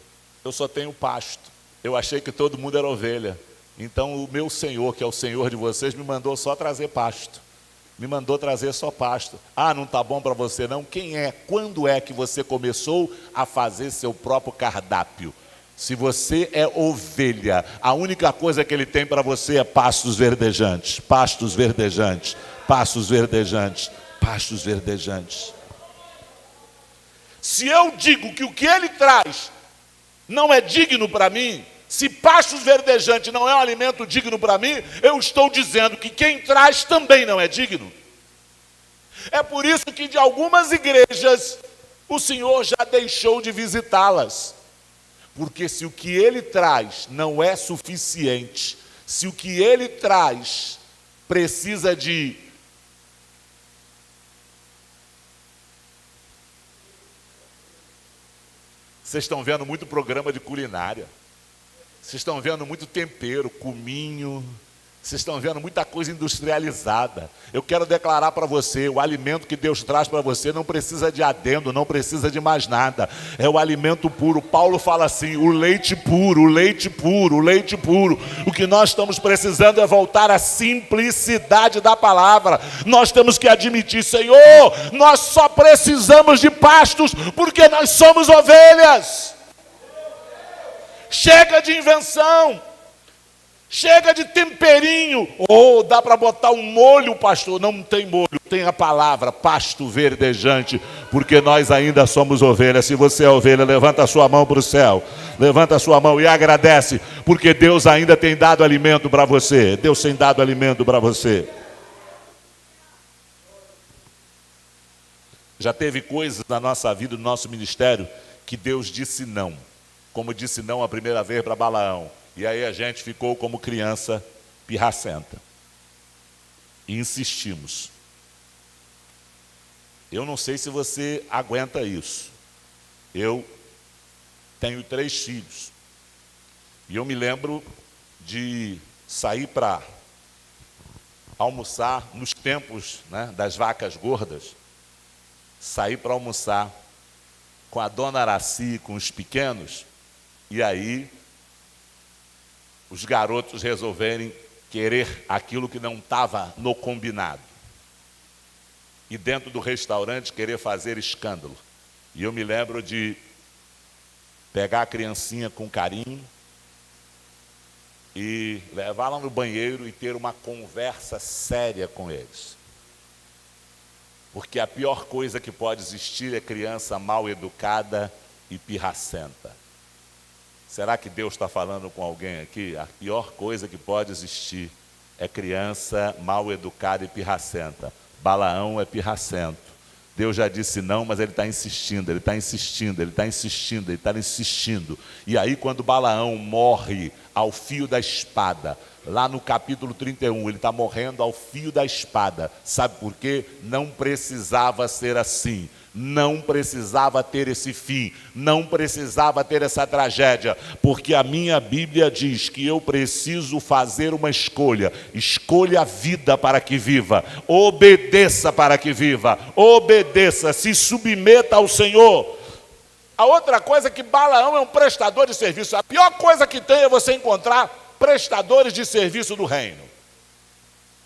Eu só tenho pasto. Eu achei que todo mundo era ovelha. Então o meu Senhor, que é o Senhor de vocês, me mandou só trazer pasto. Me mandou trazer só pasto. Não está bom para você não? Quando é que você começou a fazer seu próprio cardápio? Se você é ovelha, a única coisa que Ele tem para você é pastos verdejantes, pastos verdejantes, pastos verdejantes, pastos verdejantes. Se eu digo que o que Ele traz não é digno para mim, se pastos verdejantes não é um alimento digno para mim, eu estou dizendo que quem traz também não é digno. É por isso que de algumas igrejas o Senhor já deixou de visitá-las. Porque se o que Ele traz não é suficiente, se o que Ele traz precisa de Vocês estão vendo muito programa de culinária. Vocês estão vendo muito tempero, cominho. Vocês estão vendo muita coisa industrializada. Eu quero declarar para você, o alimento que Deus traz para você não precisa de adendo, não precisa de mais nada. É o alimento puro. Paulo fala assim, o leite puro, o leite puro, o leite puro. O que nós estamos precisando é voltar à simplicidade da palavra. Nós temos que admitir, Senhor, nós só precisamos de pastos porque nós somos ovelhas. Chega de invenção. Chega de temperinho. Dá para botar um molho, pastor. Não tem molho, tem a palavra, pasto verdejante, porque nós ainda somos ovelhas. Se você é ovelha, levanta a sua mão para o céu. Levanta a sua mão e agradece, porque Deus ainda tem dado alimento para você. Deus tem dado alimento para você. Já teve coisas na nossa vida, no nosso ministério, que Deus disse não. Como disse não a primeira vez para Balaão. E aí a gente ficou como criança pirracenta. E insistimos. Eu não sei se você aguenta isso. Eu tenho 3 filhos. E eu me lembro de sair para almoçar nos tempos, né, das vacas gordas. Sair para almoçar com a dona Araci, com os pequenos. E aí os garotos resolverem querer aquilo que não estava no combinado. E dentro do restaurante querer fazer escândalo. E eu me lembro de pegar a criancinha com carinho e levar lá no banheiro e ter uma conversa séria com eles. Porque a pior coisa que pode existir é criança mal educada e pirracenta. Será que Deus está falando com alguém aqui? A pior coisa que pode existir é criança mal educada e pirracenta. Balaão é pirracento. Deus já disse não, mas ele está insistindo, ele está insistindo, ele está insistindo, ele está insistindo. E aí quando Balaão morre ao fio da espada, lá no capítulo 31, ele está morrendo ao fio da espada. Sabe por quê? Não precisava ser assim. Não precisava ter esse fim, não precisava ter essa tragédia, porque a minha Bíblia diz que eu preciso fazer uma escolha. Escolha a vida para que viva, obedeça para que viva, obedeça, se submeta ao Senhor. A outra coisa é que Balaão é um prestador de serviço. A pior coisa que tem é você encontrar prestadores de serviço do reino.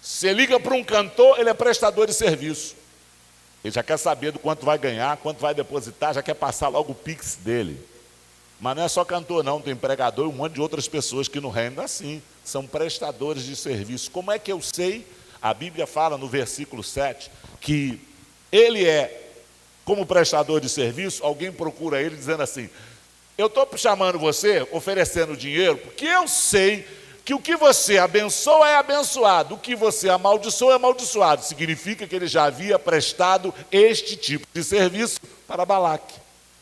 Você liga para um cantor, ele é prestador de serviço. Ele já quer saber do quanto vai ganhar, quanto vai depositar, já quer passar logo o pix dele. Mas não é só cantor não, tem pregador e um monte de outras pessoas que no reino é assim, são prestadores de serviço. Como é que eu sei? A Bíblia fala no versículo 7 que ele é, como prestador de serviço, alguém procura ele dizendo assim, eu estou chamando você, oferecendo dinheiro, porque eu sei que o que você abençoa é abençoado, o que você amaldiçoa é amaldiçoado. Significa que ele já havia prestado este tipo de serviço para Balaque.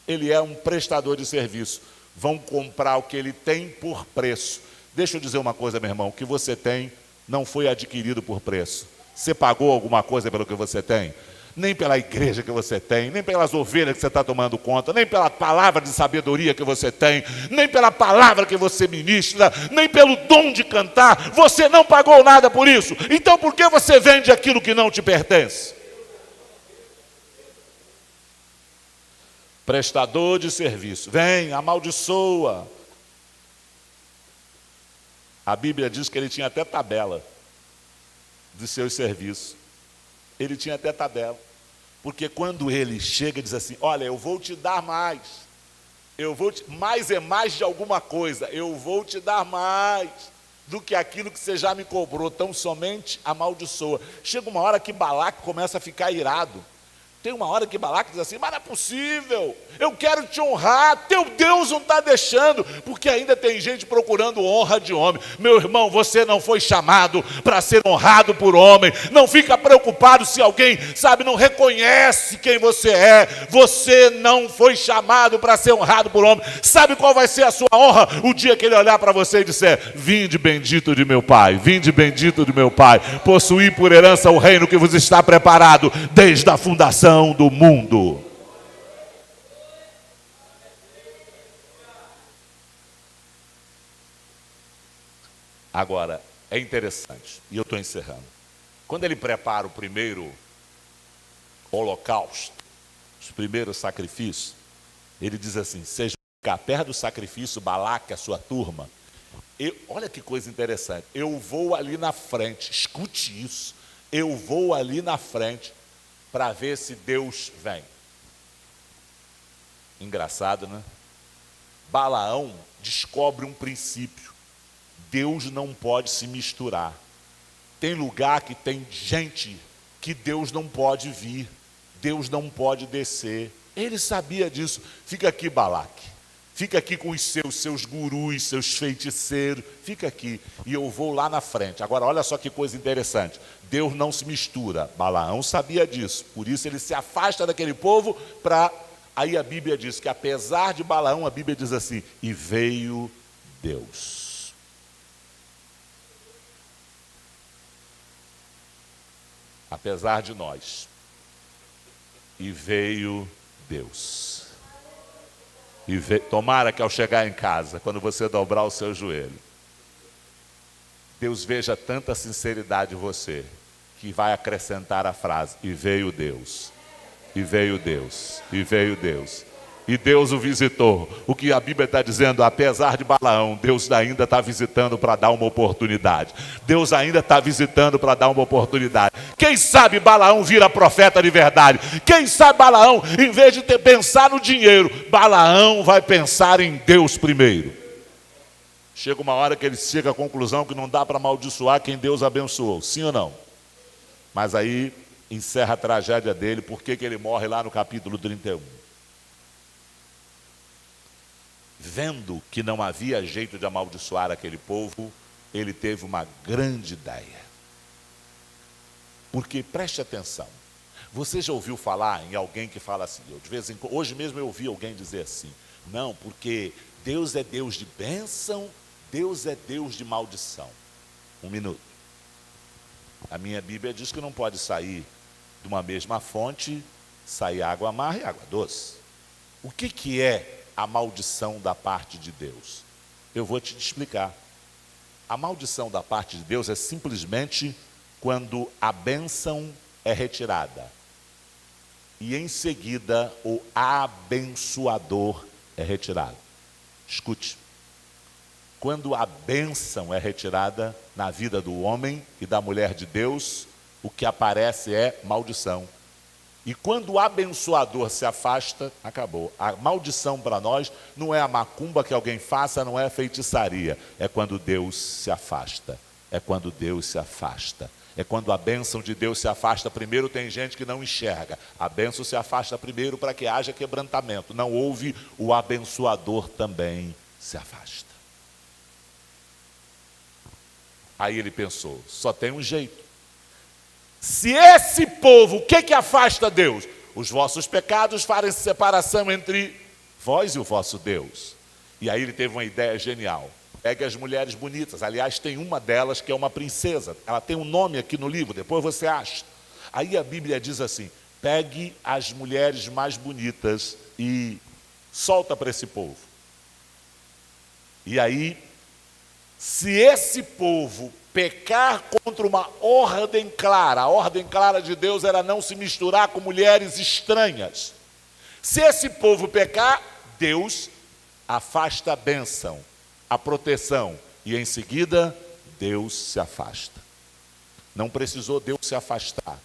Ele é um prestador de serviço. Vão comprar o que ele tem por preço. Deixa eu dizer uma coisa, meu irmão, o que você tem não foi adquirido por preço. Você pagou alguma coisa pelo que você tem? Nem pela igreja que você tem, nem pelas ovelhas que você está tomando conta, nem pela palavra de sabedoria que você tem, nem pela palavra que você ministra, nem pelo dom de cantar. Você não pagou nada por isso. Então por que você vende aquilo que não te pertence? Prestador de serviço, vem, amaldiçoa. A Bíblia diz que ele tinha até tabela de seus serviços. Ele tinha até tabela. Porque quando ele chega e diz assim, olha, eu vou te dar mais. Mais é mais de alguma coisa. Eu vou te dar mais do que aquilo que você já me cobrou. Tão somente amaldiçoa. Chega uma hora que Balaque começa a ficar irado. Tem uma hora que Balaque diz assim, mas não é possível, eu quero te honrar, teu Deus não está deixando, porque ainda tem gente procurando honra de homem. Meu irmão, você não foi chamado para ser honrado por homem. Não fica preocupado se alguém, não reconhece quem você é. Você não foi chamado para ser honrado por homem. Sabe qual vai ser a sua honra? O dia que ele olhar para você e disser, vinde bendito de meu Pai, vinde bendito de meu Pai, possuí por herança o reino que vos está preparado desde a fundação do mundo. Agora, é interessante, e eu estou encerrando. Quando ele prepara o primeiro holocausto, os primeiros sacrifícios, ele diz assim, seja ficar perto do sacrifício, Balaque, a sua turma. Olha que coisa interessante, eu vou ali na frente, escute isso, eu vou ali na frente, para ver se Deus vem. Engraçado, né? Balaão descobre um princípio. Deus não pode se misturar. Tem lugar que tem gente que Deus não pode vir. Deus não pode descer. Ele sabia disso. Fica aqui, Balaque. Fica aqui com os seus gurus, seus feiticeiros. Fica aqui e eu vou lá na frente. Agora, olha só que coisa interessante. Deus não se mistura. Balaão sabia disso. Por isso ele se afasta daquele povo para... Aí a Bíblia diz que apesar de Balaão, a Bíblia diz assim, e veio Deus. Apesar de nós. E veio Deus. Tomara que ao chegar em casa, quando você dobrar o seu joelho, Deus veja tanta sinceridade em você, que vai acrescentar a frase, e veio Deus, e veio Deus, e veio Deus. E Deus o visitou. O que a Bíblia está dizendo, apesar de Balaão, Deus ainda está visitando para dar uma oportunidade. Deus ainda está visitando para dar uma oportunidade. Quem sabe Balaão vira profeta de verdade. Quem sabe Balaão, em vez de pensar no dinheiro, Balaão vai pensar em Deus primeiro. Chega uma hora que ele chega à conclusão que não dá para amaldiçoar quem Deus abençoou. Sim ou não? Mas aí encerra a tragédia dele. Por que ele morre lá no capítulo 31? Vendo que não havia jeito de amaldiçoar aquele povo, ele teve uma grande ideia. Porque, preste atenção, você já ouviu falar em alguém que fala assim, hoje mesmo eu ouvi alguém dizer assim, não, porque Deus é Deus de bênção, Deus é Deus de maldição. Um minuto. A minha Bíblia diz que não pode sair de uma mesma fonte, sair água amarga e água doce. O que é a maldição da parte de Deus? Eu vou te explicar. A maldição da parte de Deus é simplesmente quando a bênção é retirada e em seguida o abençoador é retirado. Escute. Quando a bênção é retirada na vida do homem e da mulher de Deus, o que aparece é maldição. E quando o abençoador se afasta, acabou. A maldição para nós não é a macumba que alguém faça, não é a feitiçaria. É quando Deus se afasta. É quando Deus se afasta. É quando a bênção de Deus se afasta. Primeiro tem gente que não enxerga. A bênção se afasta primeiro para que haja quebrantamento. Não houve, o abençoador também se afasta. Aí ele pensou, só tem um jeito. Se esse povo, o que afasta Deus? Os vossos pecados fazem separação entre vós e o vosso Deus. E aí ele teve uma ideia genial. Pegue as mulheres bonitas. Aliás, tem uma delas que é uma princesa. Ela tem um nome aqui no livro, depois você acha. Aí a Bíblia diz assim, pegue as mulheres mais bonitas e solta para esse povo. E aí, se esse povo pecar contra uma ordem clara, a ordem clara de Deus era não se misturar com mulheres estranhas. Se esse povo pecar, Deus afasta a bênção, a proteção, e em seguida Deus se afasta. Não precisou Deus se afastar,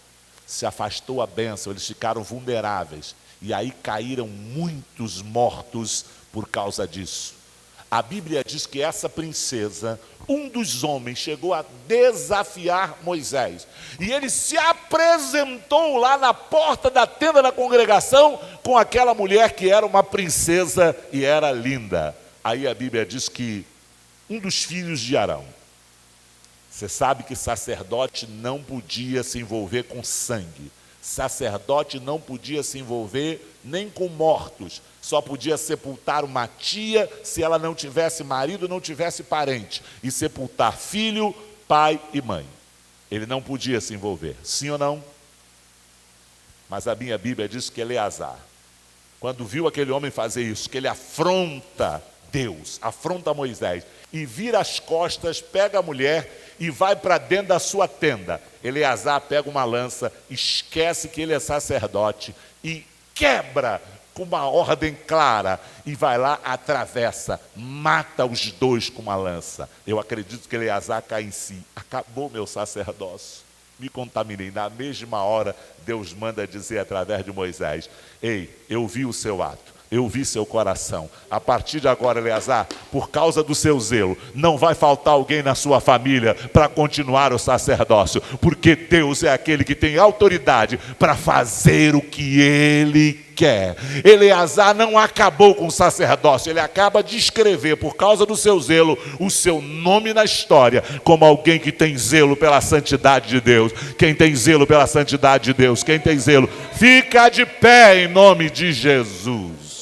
se afastou a bênção, eles ficaram vulneráveis, e aí caíram muitos mortos por causa disso. A Bíblia diz que essa princesa, um dos homens chegou a desafiar Moisés. E ele se apresentou lá na porta da tenda da congregação com aquela mulher que era uma princesa e era linda. Aí a Bíblia diz que um dos filhos de Arão, você sabe que sacerdote não podia se envolver com sangue. Sacerdote não podia se envolver nem com mortos. Só podia sepultar uma tia se ela não tivesse marido, não tivesse parente. E sepultar filho, pai e mãe. Ele não podia se envolver. Sim ou não? Mas a minha Bíblia diz que Eleazar, quando viu aquele homem fazer isso, que ele afronta Deus, afronta Moisés, e vira as costas, pega a mulher e vai para dentro da sua tenda. Eleazar pega uma lança, esquece que ele é sacerdote e quebra com uma ordem clara e vai lá, atravessa, mata os dois com uma lança. Eu acredito que Eleazar cai em si. Acabou meu sacerdócio, me contaminei. Na mesma hora, Deus manda dizer através de Moisés: ei, eu vi o seu ato, eu vi seu coração. A partir de agora, Eleazar, por causa do seu zelo, não vai faltar alguém na sua família para continuar o sacerdócio, porque Deus é aquele que tem autoridade para fazer o que Ele quer. Eleazar não acabou com o sacerdócio, ele acaba de escrever, por causa do seu zelo, o seu nome na história, como alguém que tem zelo pela santidade de Deus. Quem tem zelo pela santidade de Deus, quem tem zelo, fica de pé em nome de Jesus.